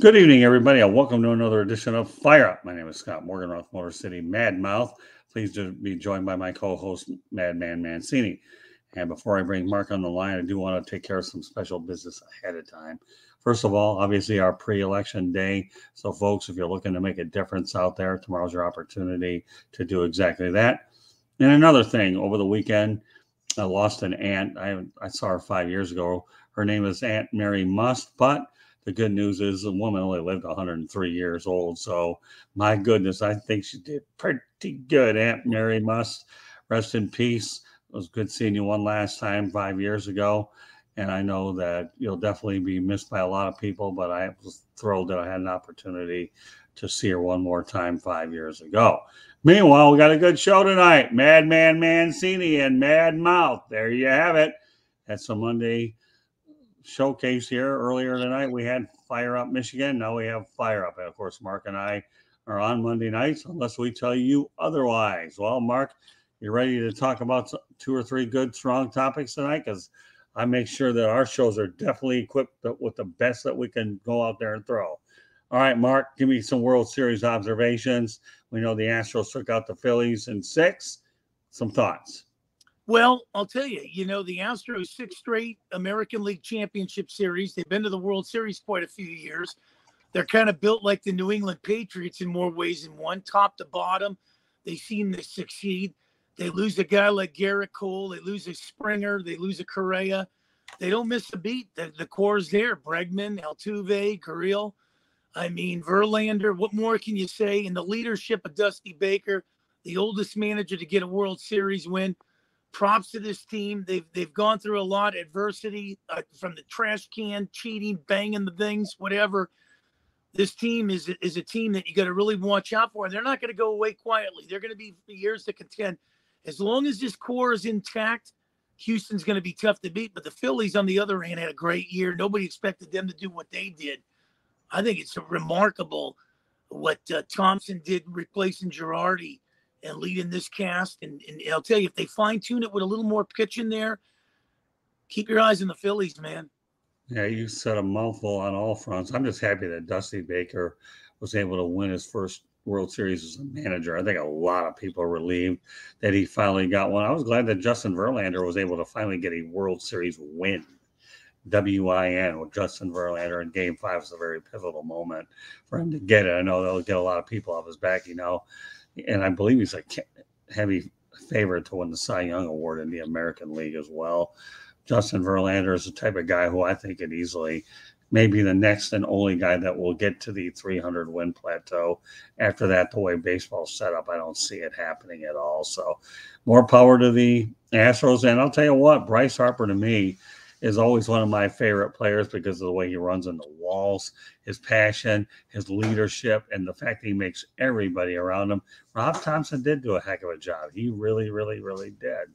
Good evening, everybody, and welcome to another edition of Fire Up. My name is Scott Morganroth, Motor City Mad Mouth. Pleased to be joined by my co-host, Madman Mancini. And before I bring Mark on the line, I do want to take care of some special business ahead of time. First of all, obviously, our pre-election day. So, folks, if you're looking to make a difference out there, tomorrow's your opportunity to do exactly that. And another thing, over the weekend, I lost an aunt. I saw her 5 years ago. Her name is Aunt Mary Must, but the good news is the woman only lived 103 years old. So, my goodness, I think she did pretty good. Aunt Mary Must, rest in peace. It was good seeing you one last time 5 years ago. And I know that you'll definitely be missed by a lot of people, but I was thrilled that I had an opportunity to see her one more time 5 years ago. Meanwhile, we got a good show tonight. Madman Mancini and Mad Mouth. There you have it. That's a Monday showcase here. Earlier tonight, we had Fire Up Michigan. Now we have Fire Up. And of course, Mark and I are on Monday nights, unless we tell you otherwise. Well, Mark, you ready to talk about two or three good, strong topics tonight? Because I make sure that our shows are definitely equipped with the best that we can go out there and throw. All right, Mark, give me some World Series observations. We know the Astros took out the Phillies in 6. Some thoughts. Well, I'll tell you, the Astros 6 straight American League Championship Series. They've been to the World Series quite a few years. They're kind of built like the New England Patriots in more ways than one, top to bottom. They seem to succeed. They lose a guy like Garrett Cole. They lose a Springer. They lose a Correa. They don't miss a beat. The core is there. Bregman, Altuve, Gurriel. I mean, Verlander. What more can you say? In the leadership of Dusty Baker, the oldest manager to get a World Series win. Props to this team. They've gone through a lot of adversity from the trash can, cheating, banging the things, whatever. This team is a team that you got to really watch out for. And they're not going to go away quietly. They're going to be years to contend. As long as this core is intact, Houston's going to be tough to beat. But the Phillies, on the other hand, had a great year. Nobody expected them to do what they did. I think it's remarkable what Thompson did replacing Girardi and leading this cast. And I'll tell you, if they fine-tune it with a little more pitch in there, keep your eyes on the Phillies, man. Yeah, you said a mouthful on all fronts. I'm just happy that Dusty Baker was able to win his first World Series as a manager. I think a lot of people are relieved that he finally got one. I was glad that Justin Verlander was able to finally get a World Series win. W-I-N with Justin Verlander in Game 5 was a very pivotal moment for him to get it. I know that'll get a lot of people off his back, and I believe he's a heavy favorite to win the Cy Young Award in the American League as well. Justin Verlander is the type of guy who I think could easily maybe the next and only guy that will get to the 300 win plateau. After that, the way baseball's set up, I don't see it happening at all. So more power to the Astros. And I'll tell you what, Bryce Harper to me is always one of my favorite players because of the way he runs in the walls, his passion, his leadership, and the fact that he makes everybody around him. Rob Thompson did do a heck of a job. He really, really, really did.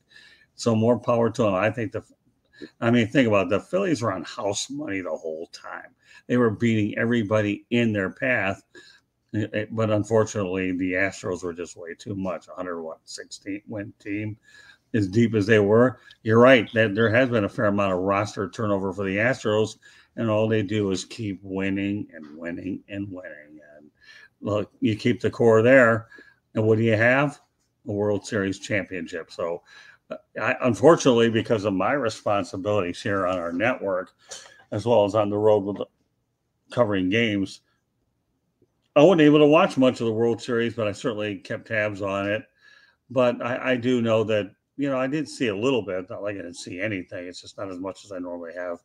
So more power to him. I think think about it. The Phillies were on house money the whole time. They were beating everybody in their path. But unfortunately, the Astros were just way too much. 116 win team. As deep as they were, you're right that there has been a fair amount of roster turnover for the Astros, and all they do is keep winning and winning and winning. And look, you keep the core there, and what do you have? A World Series championship. So, unfortunately, because of my responsibilities here on our network, as well as on the road with covering games, I wasn't able to watch much of the World Series, but I certainly kept tabs on it. But I do know that, I did see a little bit, not like I didn't see anything. It's just not as much as I normally have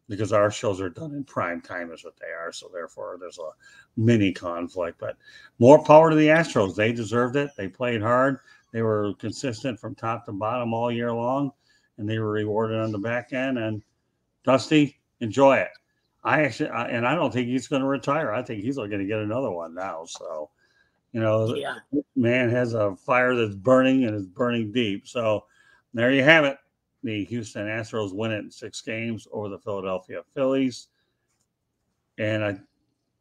because our shows are done in prime time is what they are. So therefore there's a mini conflict, but more power to the Astros. They deserved it. They played hard. They were consistent from top to bottom all year long, and they were rewarded on the back end. And Dusty, enjoy it. I don't think he's going to retire. I think he's going to get another one now. So, Yeah. Man has a fire that's burning and is burning deep. So there you have it. The Houston Astros win it in 6 games over the Philadelphia Phillies. And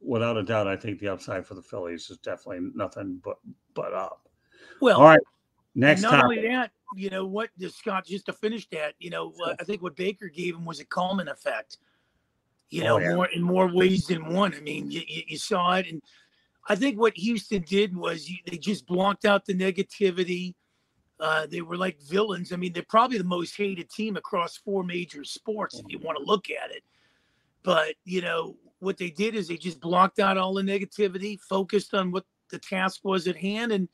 without a doubt, I think the upside for the Phillies is definitely nothing but up. Well, all right. Next not topic. only that, what, Scott, just to finish that, I think what Baker gave him was a Coleman effect. you Oh know, yeah. more in more ways than one. I mean, you saw it. And I think what Houston did was they just blocked out the negativity. They were like villains. I mean, they're probably the most hated team across 4 major sports if you want to look at it. But, what they did is they just blocked out all the negativity, focused on what the task was at hand, and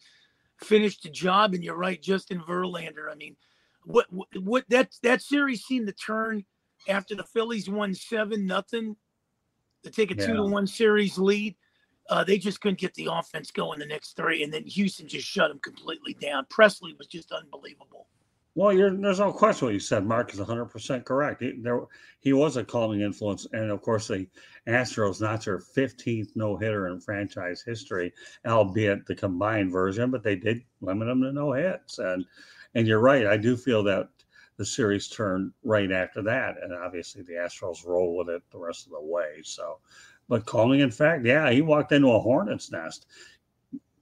finished the job. And you're right, Justin Verlander. I mean, what that series seemed to turn after the Phillies won 7-0 to take a Yeah. 2-1 series lead. They just couldn't get the offense going the next 3, and then Houston just shut them completely down. Presley was just unbelievable. Well, there's no question what you said. Mark is 100% correct. He was a calming influence. And, of course, the Astros, not their 15th no-hitter in franchise history, albeit the combined version, but they did limit them to no hits. And you're right. I do feel that the series turned right after that. And, obviously, the Astros roll with it the rest of the way. So, but calming, in fact, yeah, he walked into a hornet's nest.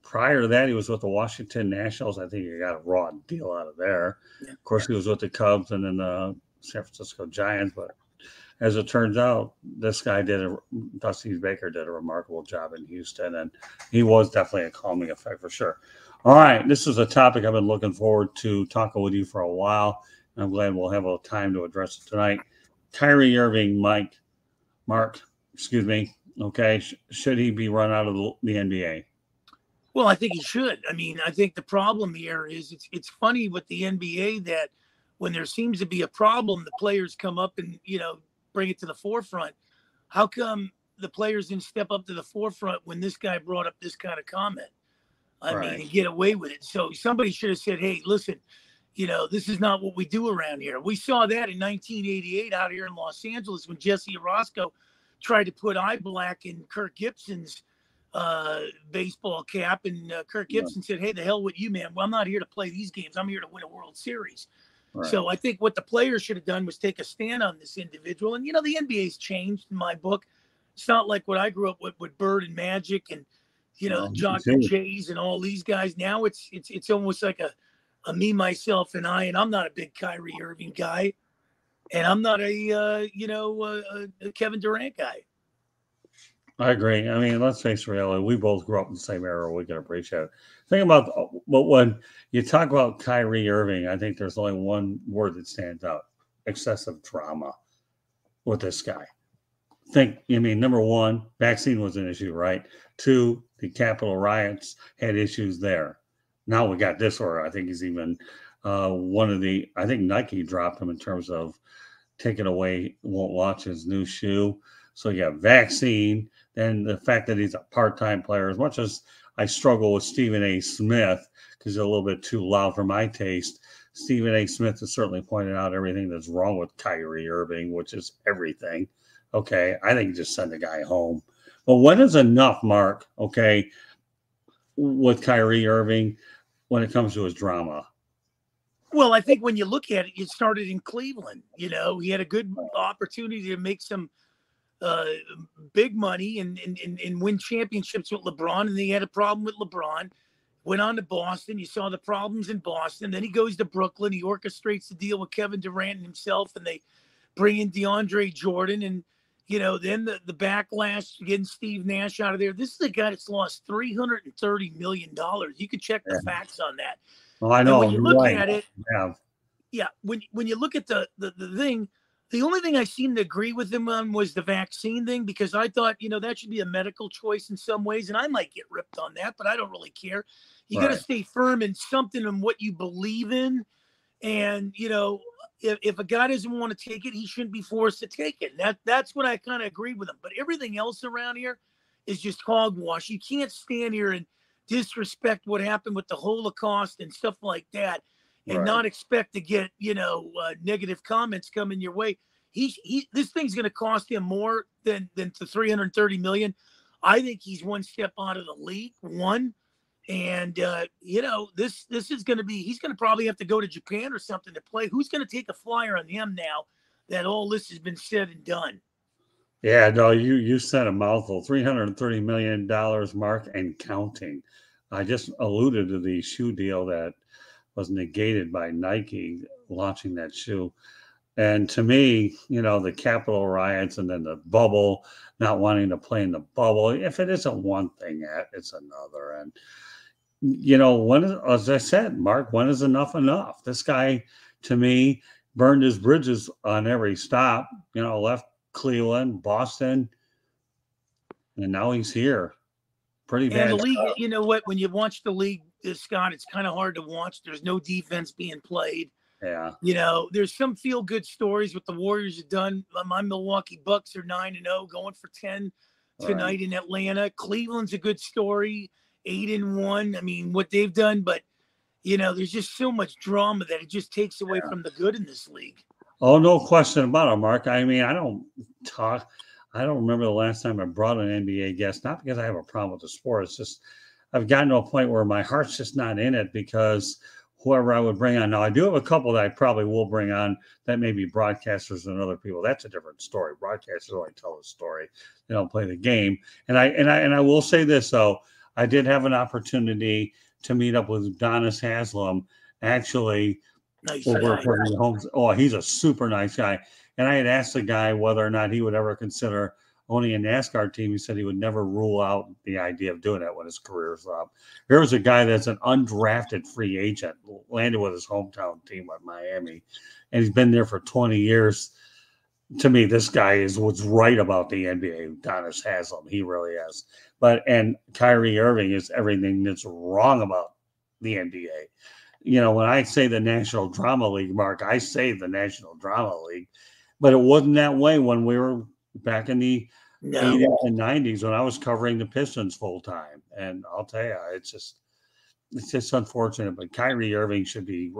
Prior to that, he was with the Washington Nationals. I think he got a raw deal out of there. Yeah. Of course, he was with the Cubs and then the San Francisco Giants. But as it turns out, this guy Dusty Baker did a remarkable job in Houston, and he was definitely a calming effect for sure. All right, this is a topic I've been looking forward to talking with you for a while, and I'm glad we'll have a time to address it tonight. Kyrie Irving, Mark, excuse me. Okay, should he be run out of the NBA? Well, I think he should. I mean, I think the problem here is it's funny with the NBA that when there seems to be a problem, the players come up and, bring it to the forefront. How come the players didn't step up to the forefront when this guy brought up this kind of comment? I mean, and get away with it. So somebody should have said, hey, listen, this is not what we do around here. We saw that in 1988 out here in Los Angeles when Jesse Orozco tried to put eye black in Kirk Gibson's baseball cap, and Kirk Gibson said, hey, the hell with you, man. Well, I'm not here to play these games. I'm here to win a World Series. Right. So I think what the players should have done was take a stand on this individual. And, the NBA's changed in my book. It's not like what I grew up with Bird and Magic and, the Dr. Jays and all these guys. Now it's almost like a me, myself, and I. And I'm not a big Kyrie Irving guy. And I'm not a Kevin Durant guy. I agree. I mean, let's face reality. We both grew up in the same era. We can appreciate it. Think about, but when you talk about Kyrie Irving, I think there's only one word that stands out: excessive drama with this guy. Number one, vaccine was an issue, right? 2, the Capitol riots had issues there. Now we got this, or I think he's even I think Nike dropped him in terms of taking away, won't launch his new shoe. So you have vaccine, then the fact that he's a part-time player. As much as I struggle with Stephen A. Smith because he's a little bit too loud for my taste, Stephen A. Smith has certainly pointed out everything that's wrong with Kyrie Irving, which is everything. Okay, I think just send the guy home. But when is enough, Mark, okay, with Kyrie Irving when it comes to his drama? Well, I think when you look at it, it started in Cleveland. He had a good opportunity to make some big money and win championships with LeBron, and they had a problem with LeBron. Went on to Boston. You saw the problems in Boston. Then he goes to Brooklyn. He orchestrates the deal with Kevin Durant and himself, and they bring in DeAndre Jordan. And, then the backlash getting Steve Nash out of there. This is a guy that's lost $330 million. You can check the facts on that. Well, I know. And when you look at it, when you look at the thing, the only thing I seem to agree with him on was the vaccine thing, because I thought, that should be a medical choice in some ways. And I might get ripped on that, but I don't really care. You got to stay firm in something in what you believe in. And, if a guy doesn't want to take it, he shouldn't be forced to take it. That's what I kind of agree with him. But everything else around here is just hogwash. You can't stand here and disrespect what happened with the Holocaust and stuff like that and not expect to get, negative comments coming your way. This thing's going to cost him more than the $330 million. I think he's one step out of the league. And this is going to be, he's going to probably have to go to Japan or something to play. Who's going to take a flyer on him now that all this has been said and done? Yeah, no, you said a mouthful. $330 million, Mark, and counting. I just alluded to the shoe deal that was negated by Nike launching that shoe. And to me, the Capitol riots and then the bubble, not wanting to play in the bubble. If it isn't one thing, it's another. And as I said, Mark, when is enough enough? This guy, to me, burned his bridges on every stop. Left Cleveland, Boston, and now he's here. Pretty bad. And the league, you know what? When you watch the league, Scott, it's kind of hard to watch. There's no defense being played. Yeah. There's some feel-good stories what the Warriors have done. My Milwaukee Bucks are 9-0, going for 10 tonight in Atlanta. Cleveland's a good story, 8-1. I mean, what they've done, but there's just so much drama that it just takes away from the good in this league. Oh, no question about it, Mark. I mean, I don't remember the last time I brought an NBA guest, not because I have a problem with the sport. It's just I've gotten to a point where my heart's just not in it because whoever I would bring on. Now, I do have a couple that I probably will bring on that may be broadcasters and other people. That's a different story. Broadcasters only tell a story. They don't play the game. And I will say this, though. I did have an opportunity to meet up with Udonis Haslem, actually, over for the homes. Oh, he's a super nice guy. And I had asked the guy whether or not he would ever consider owning a NASCAR team. He said he would never rule out the idea of doing that when his career's up. Here's a guy that's an undrafted free agent, landed with his hometown team at Miami, and he's been there for 20 years. To me, this guy was right about the NBA. Udonis Haslem, he really is. And Kyrie Irving is everything that's wrong about the NBA. When I say the National Drama League, Mark, I say the National Drama League, but it wasn't that way when we were back in the 80s and 90s when I was covering the Pistons full time. And I'll tell you, it's just unfortunate. But Kyrie Irving should be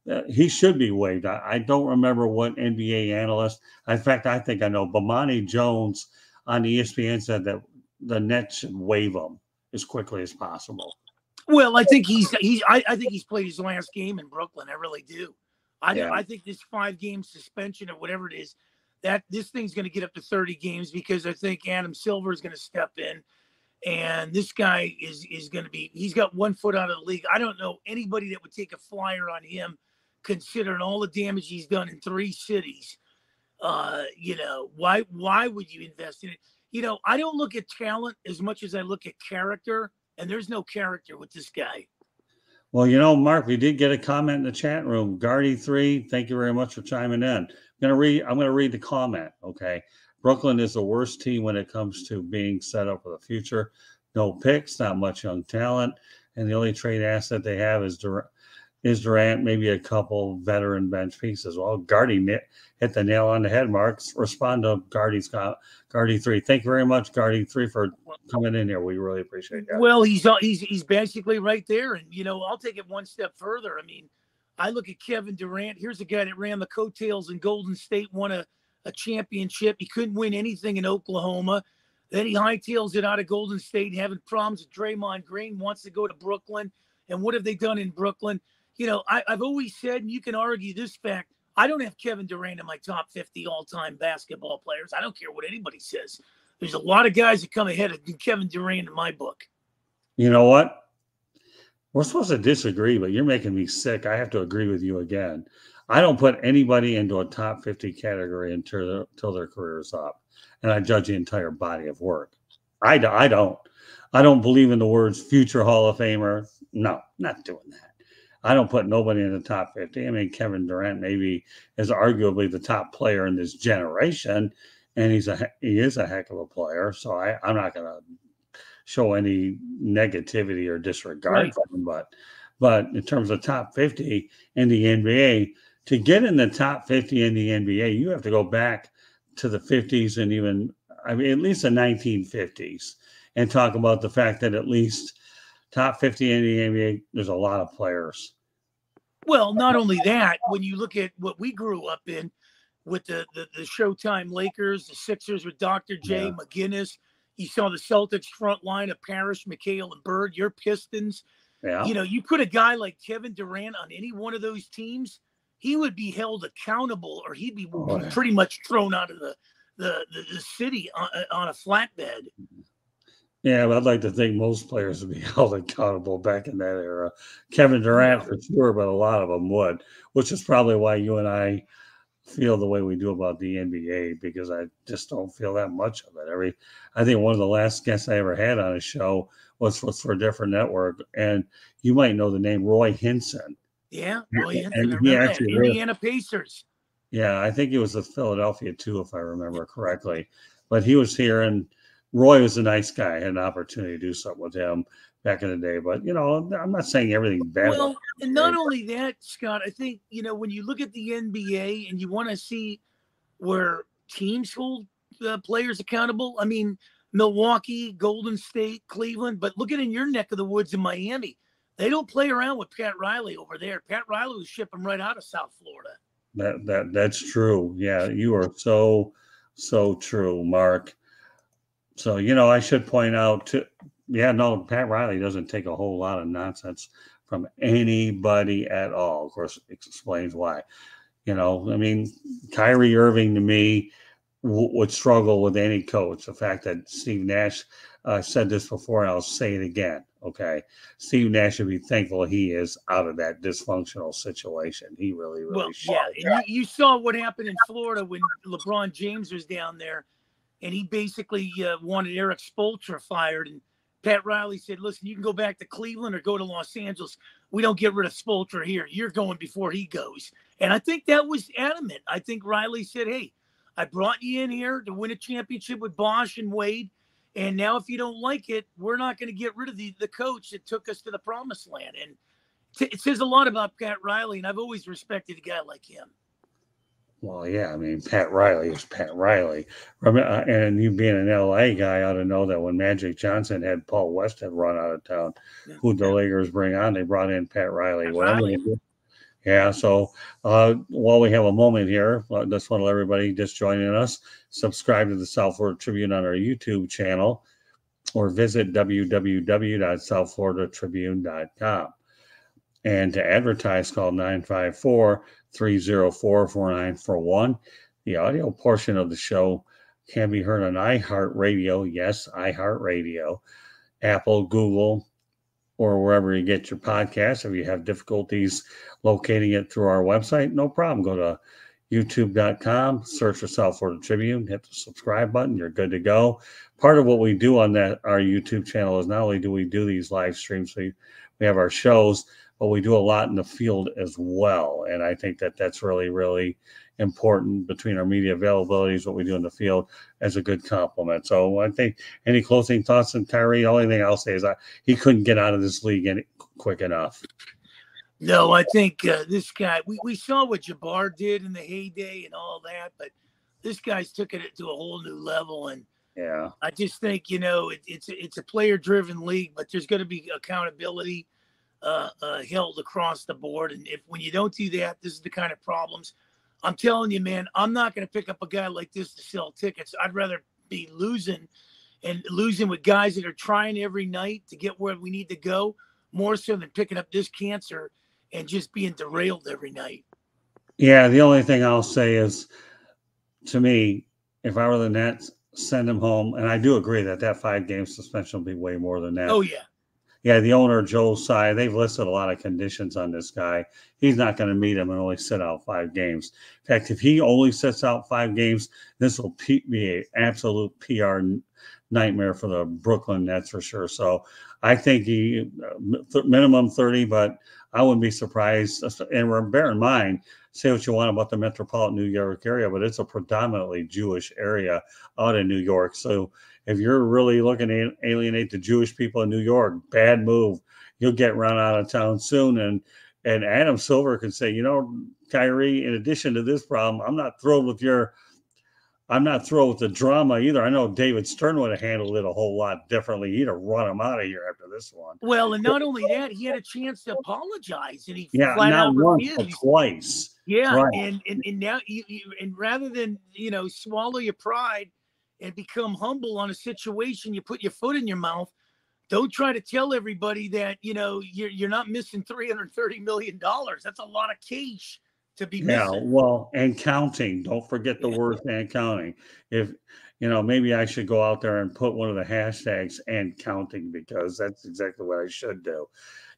waived. I don't remember what NBA analyst. In fact, I think I know. Bomani Jones on ESPN said that the Nets should waive him as quickly as possible. Well, I think I think he's played his last game in Brooklyn. I really do. I think this 5-game suspension or whatever it is, that this thing's going to get up to 30 games because I think Adam Silver is going to step in, and this guy is going to be. He's got 1 foot out of the league. I don't know anybody that would take a flyer on him, considering all the damage he's done in 3 cities. Why would you invest in it? I don't look at talent as much as I look at character, and there's no character with this guy. Well, Mark, we did get a comment in the chat room. Gardy3, thank you very much for chiming in. I'm going to read the comment. Okay. Brooklyn is the worst team when it comes to being set up for the future. No picks, not much young talent. And the only trade asset they have is Durant, maybe a couple veteran bench pieces. Well, Gardy hit the nail on the head, Mark. Respond to Gardy3. Thank you very much, Gardy3, for coming in here. We really appreciate that. Well, he's basically right there. And, I'll take it one step further. I mean, I look at Kevin Durant. Here's a guy that ran the coattails in Golden State, won a championship. He couldn't win anything in Oklahoma. Then he hightails it out of Golden State, having problems with Draymond Green, wants to go to Brooklyn. And what have they done in Brooklyn? I've always said, and you can argue this fact, I don't have Kevin Durant in my top 50 all-time basketball players. I don't care what anybody says. There's a lot of guys that come ahead of Kevin Durant in my book. You know what? We're supposed to disagree, but you're making me sick. I have to agree with you again. I don't put anybody into a top 50 category until their career is up, and I judge the entire body of work. I don't. I don't believe in the words future Hall of Famer. No, not doing that. I don't put nobody in the top 50. I mean, Kevin Durant maybe is arguably the top player in this generation, and he is a heck of a player. So I'm not going to show any negativity or disregard for him. But in terms of top 50 in the NBA, to get in the top 50 in the NBA, you have to go back to the 50s and at least the 1950s, and talk about the fact that at least top 50 in the NBA, there's a lot of players. Well, not only that, when you look at what we grew up in with the Showtime Lakers, the Sixers with Dr. J, McGinnis, you saw the Celtics front line of Parrish, McHale, and Bird, your Pistons. Yeah. You put a guy like Kevin Durant on any one of those teams, he would be held accountable, or he'd be pretty much thrown out of the city on a flatbed. Yeah, but I'd like to think most players would be held accountable back in that era. Kevin Durant for sure, but a lot of them would, which is probably why you and I feel the way we do about the NBA because I just don't feel that much of it. I think one of the last guests I ever had on a show was for a different network, and you might know the name Roy Hinson. Yeah, Roy Hinson. And I he remember that. actually Indiana Pacers. Yeah, I think he was with Philadelphia too, if I remember correctly. But he was here, and Roy was a nice guy. I had an opportunity to do something with him back in the day. But I'm not saying everything bad. Well, and not only that, Scott, I think when you look at the NBA and you want to see where teams hold players accountable. I mean, Milwaukee, Golden State, Cleveland, but look at in your neck of the woods in Miami. They don't play around with Pat Riley over there. Pat Riley was shipping right out of South Florida. That's true. Yeah, you are so true, Mark. So I should point out too. Yeah, no, Pat Riley doesn't take a whole lot of nonsense from anybody at all. Of course, it explains why. I mean, Kyrie Irving to me would struggle with any coach. The fact that Steve Nash said this before, and I'll say it again. Okay, Steve Nash should be thankful he is out of that dysfunctional situation. He really. Well, yeah, and you saw what happened in Florida when LeBron James was down there, and he basically wanted Eric Spoelstra fired, and Pat Riley said, "Listen, you can go back to Cleveland or go to Los Angeles. We don't get rid of Spoelstra here. You're going before he goes." And I think that was adamant. I think Riley said, "Hey, I brought you in here to win a championship with Bosch and Wade. And now if you don't like it, we're not going to get rid of the coach that took us to the promised land." And it says a lot about Pat Riley, and I've always respected a guy like him. Well, yeah, I mean, Pat Riley is Pat Riley. And you being an LA guy ought to know that when Magic Johnson had Paul Westhead run out of town, who the Lakers bring on, they brought in Pat Riley. Yeah, so while we have a moment here, I just want to let everybody just joining us subscribe to the South Florida Tribune on our YouTube channel or visit www.southfloridatribune.com. And to advertise, call 954-304-4941. The audio portion of the show can be heard on iHeartRadio. Yes, iHeartRadio, Apple, Google, or wherever you get your podcasts. If you have difficulties locating it through our website, no problem. Go to youtube.com, search for South Florida Tribune, hit the subscribe button. You're good to go. Part of what we do on our YouTube channel is not only do we do these live streams, we have our shows, but we do a lot in the field as well. And I think that's really, really important between our media availabilities, what we do in the field, as a good compliment. So I think any closing thoughts on Kyrie? The only thing I'll say is he couldn't get out of this league quick enough. No, I think this guy, we saw what Jabbar did in the heyday and all that, but this guy's took it to a whole new level. And yeah, I just think, it's a player-driven league, but there's going to be accountability held across the board. And when you don't do that, this is the kind of problems. I'm telling you, man, I'm not going to pick up a guy like this to sell tickets. I'd rather be losing with guys that are trying every night to get where we need to go, more so than picking up this cancer and just being derailed every night. Yeah, the only thing I'll say is, to me, if I were the Nets, send him home. And I do agree that 5-game suspension will be way more than that. Oh, yeah. Yeah, the owner, Joe Tsai, they've listed a lot of conditions on this guy. He's not going to meet him and only sit out 5 games. In fact, if he only sits out 5 games, this will be an absolute PR nightmare for the Brooklyn Nets for sure. So I think he minimum 30, but I wouldn't be surprised. And bear in mind, say what you want about the metropolitan New York area, but it's a predominantly Jewish area out in New York. So if you're really looking to alienate the Jewish people in New York, bad move. You'll get run out of town soon. And Adam Silver could say, Kyrie, in addition to this problem, I'm not thrilled with the drama either. I know David Stern would have handled it a whole lot differently. He'd have run him out of here after this one. Well, and not only that, he had a chance to apologize, and he flat out refused. Once, twice. Yeah, right. and now and rather than swallow your pride and become humble on a situation, you put your foot in your mouth. Don't try to tell everybody that you're not missing $330 million. That's a lot of cash to be missing. Yeah, well, and counting. Don't forget the word and counting. If maybe I should go out there and put one of the hashtags and counting, because that's exactly what I should do.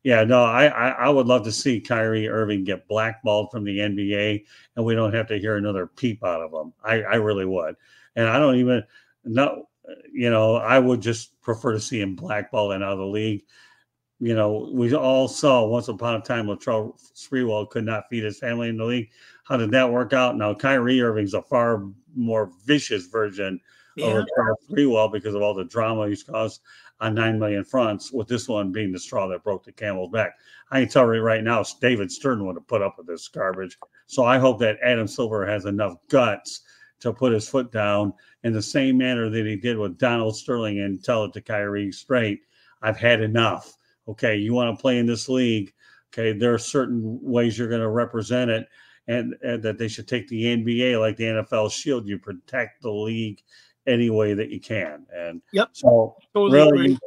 Yeah, no, I would love to see Kyrie Irving get blackballed from the NBA, and we don't have to hear another peep out of him. I really would, and I don't even know. I would just prefer to see him blackballed and out of the league. We all saw once upon a time Latrell Sprewell could not feed his family in the league. How did that work out? Now Kyrie Irving's a far more vicious version of Latrell Sprewell because of all the drama he's caused on 9 million fronts, with this one being the straw that broke the camel's back. I can tell you right now, David Stern would have put up with this garbage. So I hope that Adam Silver has enough guts to put his foot down in the same manner that he did with Donald Sterling and tell it to Kyrie straight. I've had enough. Okay, you want to play in this league. Okay, there are certain ways you're going to represent it, and that they should take the NBA like the NFL shield. You protect the league any way that you can. And so totally agree.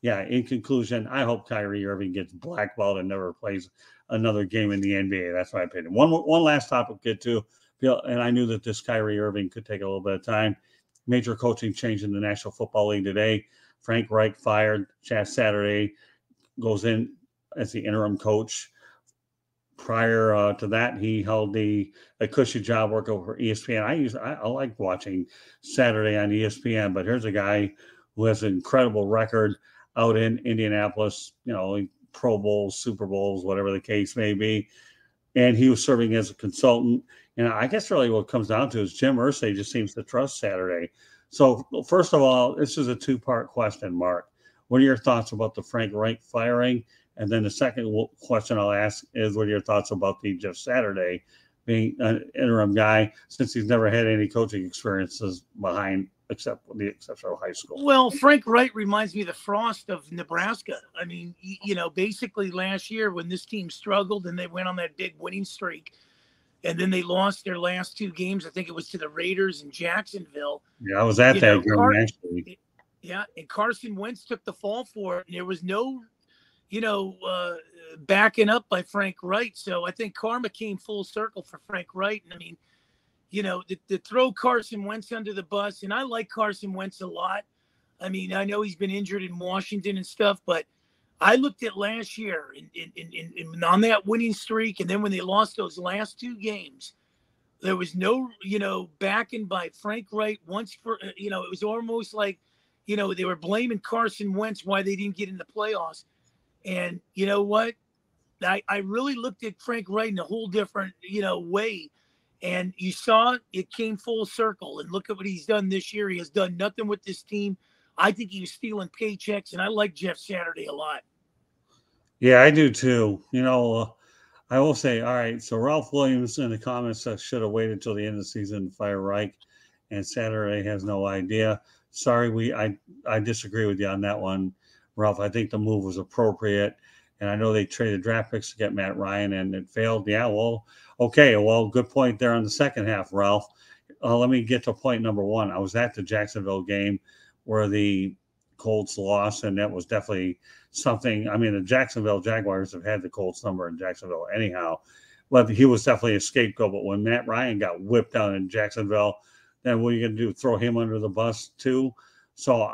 Yeah, in conclusion, I hope Kyrie Irving gets blackballed and never plays another game in the NBA. That's my opinion. One last topic to get to, and I knew that this Kyrie Irving could take a little bit of time. Major coaching change in the National Football League today. Frank Reich fired. Jeff Saturday goes in as the interim coach. Prior to that, he held a cushy job working over ESPN. I like watching Saturday on ESPN, but here's a guy who has an incredible record out in Indianapolis, Pro Bowls, Super Bowls, whatever the case may be. And he was serving as a consultant. And I guess really what it comes down to is Jim Irsay just seems to trust Saturday. So first of all, this is a two-part question, Mark. What are your thoughts about the Frank Reich firing? And then the second question I'll ask is, what are your thoughts about the Jeff Saturday being an interim guy, since he's never had any coaching experiences behind, except with the exception of high school? Well, Frank Reich reminds me of the Frost of Nebraska. I mean, basically last year when this team struggled and they went on that big winning streak, and then they lost their last two games. I think it was to the Raiders in Jacksonville. Yeah, I was at that game, actually. Yeah, and Carson Wentz took the fall for it, and there was no, backing up by Frank Reich. So I think karma came full circle for Frank Reich. And I mean, to throw Carson Wentz under the bus, and I like Carson Wentz a lot. I mean, I know he's been injured in Washington and stuff, but I looked at last year in on that winning streak, and then when they lost those last two games, there was no, backing by Frank Reich. Once for, it was almost like, they were blaming Carson Wentz why they didn't get in the playoffs. And you know what? I really looked at Frank Reich in a whole different, way. And you saw it came full circle. And look at what he's done this year. He has done nothing with this team. I think he was stealing paychecks, and I like Jeff Saturday a lot. Yeah, I do too. I will say, all right, so Ralph Williams in the comments should have waited till the end of the season to fire Reich, and Saturday has no idea. Sorry, I disagree with you on that one, Ralph. I think the move was appropriate, and I know they traded draft picks to get Matt Ryan, and it failed. Yeah, well, okay, well, good point there on the second half, Ralph. Let me get to point number one. I was at the Jacksonville game where the Colts lost, and that was definitely something. I mean, the Jacksonville Jaguars have had the Colts number in Jacksonville anyhow, but he was definitely a scapegoat. But when Matt Ryan got whipped down in Jacksonville, then what are you going to do? Throw him under the bus too? So,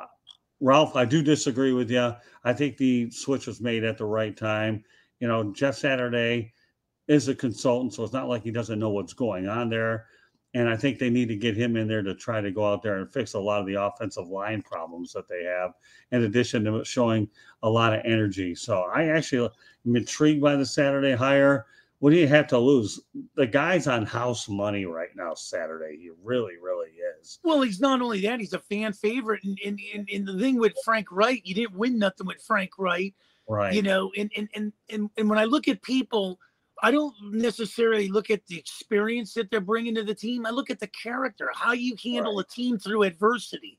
Ralph, I do disagree with you. I think the switch was made at the right time. Jeff Saturday is a consultant, so it's not like he doesn't know what's going on there. And I think they need to get him in there to try to go out there and fix a lot of the offensive line problems that they have, in addition to showing a lot of energy. So I actually am intrigued by the Saturday hire. What do you have to lose? The guy's on house money right now, Saturday. He really, really is. Well, he's not only that, he's a fan favorite. And the thing with Frank Reich, you didn't win nothing with Frank Reich. Right. And when I look at people, I don't necessarily look at the experience that they're bringing to the team. I look at the character, how you handle a team through adversity.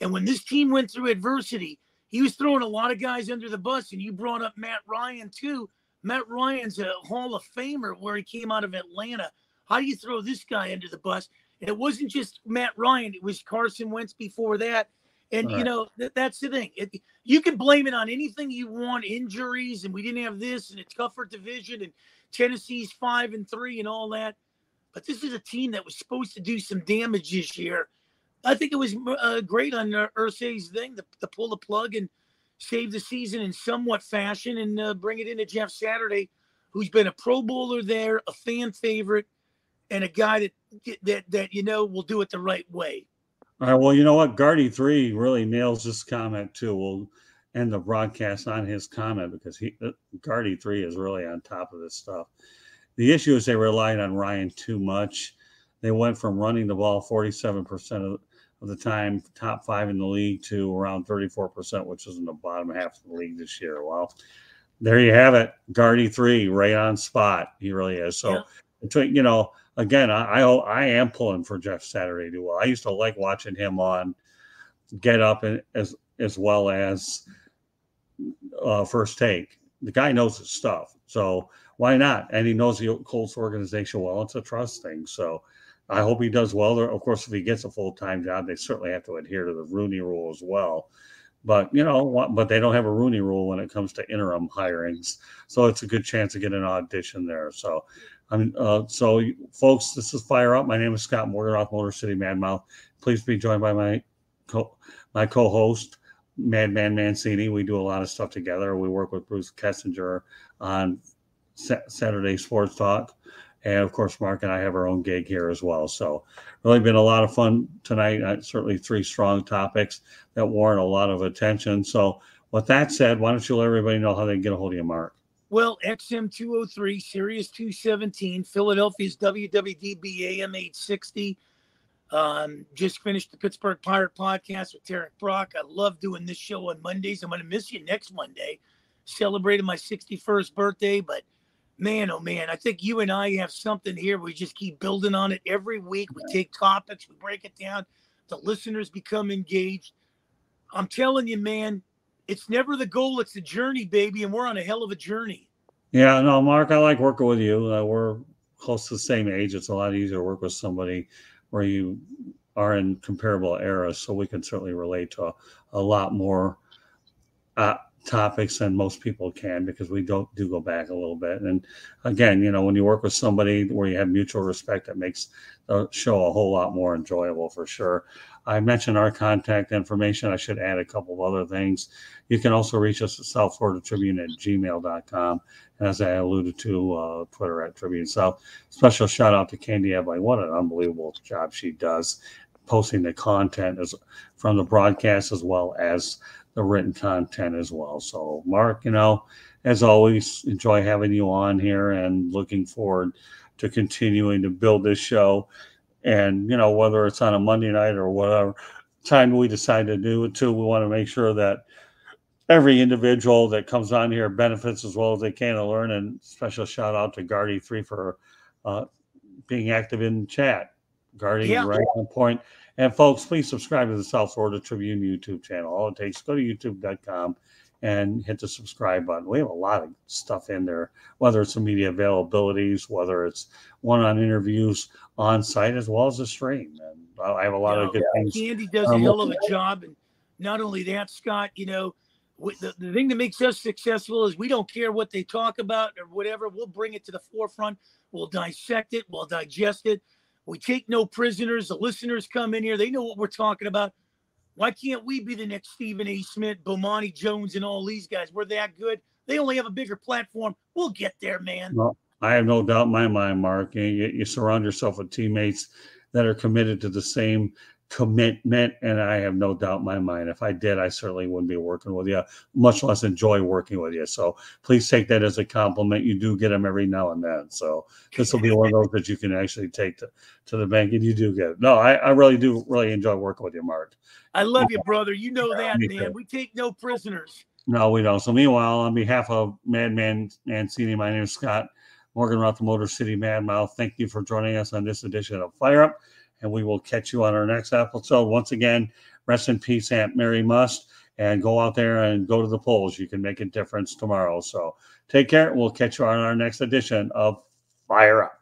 And when this team went through adversity, he was throwing a lot of guys under the bus. And you brought up Matt Ryan, too. Matt Ryan's a Hall of Famer where he came out of Atlanta. How do you throw this guy under the bus? And it wasn't just Matt Ryan. It was Carson Wentz before that. And, that's the thing. You can blame it on anything you want, injuries, and we didn't have this, and a tougher division, and Tennessee's 5-3 and all that. But this is a team that was supposed to do some damage this year. I think it was great on Irsay's thing to pull the plug and save the season in somewhat fashion and bring it into Jeff Saturday, who's been a Pro Bowler there, a fan favorite, and a guy that will do it the right way. All right. Well, you know what? Guardy 3 really nails this comment too. We'll end the broadcast on his comment because Guardy 3 is really on top of this stuff. The issue is they relied on Ryan too much. They went from running the ball 47% of the time, top 5 in the league, to around 34%, which is in the bottom half of the league this year. Well, there you have it. Guardy 3, right on spot. He really is. So, again, I am pulling for Jeff Saturday to do well. I used to like watching him on Get Up as well as First Take. The guy knows his stuff. So why not? And he knows the Colts organization well. It's a trust thing. So I hope he does well. Of course, if he gets a full-time job, they certainly have to adhere to the Rooney Rule as well. But but they don't have a Rooney Rule when it comes to interim hirings. So it's a good chance to get an audition there. So so folks, this is Fire Up. My name is Scott Morgan, Motor City Madmouth. Please be joined by my co-host, Madman Mancini. We do a lot of stuff together. We work with Bruce Kessinger on Saturday Sports Talk. And, of course, Mark and I have our own gig here as well. So really been a lot of fun tonight. Certainly 3 strong topics that warrant a lot of attention. So with that said, why don't you let everybody know how they can get a hold of you, Mark? Well, XM 203, Sirius 217, Philadelphia's WWDB AM 860. Just finished the Pittsburgh Pirate podcast with Tarek Brock. I love doing this show on Mondays. I'm going to miss you next Monday. Celebrating my 61st birthday, but man, oh man, I think you and I have something here. We just keep building on it every week. We take topics, we break it down. The listeners become engaged. I'm telling you, man, it's never the goal. It's the journey, baby. And we're on a hell of a journey. Yeah, no, Mark, I like working with you. We're close to the same age. It's a lot easier to work with somebody where you are in comparable eras. So we can certainly relate to a lot more topics than most people can, because we do go back a little bit. And again, when you work with somebody where you have mutual respect, that makes the show a whole lot more enjoyable for sure. I mentioned our contact information. I should add a couple of other things. You can also reach us at southfloridatribune@gmail.com. And as I alluded to, Twitter @Tribune South. Special shout out to Candy Ebley. What an unbelievable job she does posting the content from the broadcast as well as the written content as well. So, Mark, as always, enjoy having you on here and looking forward to continuing to build this show. And, whether it's on a Monday night or whatever time we decide to do it too, we want to make sure that every individual that comes on here benefits as well as they can to learn. And special shout out to Guardy 3 for being active in chat. Guardy, right on point. And folks, please subscribe to the South Florida Tribune YouTube channel. All it takes, go to youtube.com and hit the subscribe button. We have a lot of stuff in there, whether it's the media availabilities, whether it's one-on interviews on site, as well as the stream. And I have a lot of good things. Candy does a hell of a job. And not only that, Scott, the thing that makes us successful is we don't care what they talk about or whatever. We'll bring it to the forefront. We'll dissect it. We'll digest it. We take no prisoners. The listeners come in here. They know what we're talking about. Why can't we be the next Stephen A. Smith, Bomani Jones, and all these guys? We're that good. They only have a bigger platform. We'll get there, man. Well, I have no doubt in my mind, Mark. You surround yourself with teammates that are committed to the same commitment, and I have no doubt in my mind. If I did, I certainly wouldn't be working with you, much less enjoy working with you. So please take that as a compliment. You do get them every now and then. So this will be one of those that you can actually take to the bank, and you do get it. No, I really do enjoy working with you, Mark. I love you, brother. You know that, man. We take no prisoners. No, we don't. So meanwhile, on behalf of Madman Mancini, my name is Scott Morgan, the Motor City Madmouth. Thank you for joining us on this edition of Fire Up, and we will catch you on our next episode. Once again, rest in peace, Aunt Mary Must, and go out there and go to the polls. You can make a difference tomorrow. So take care. We'll catch you on our next edition of Fire Up.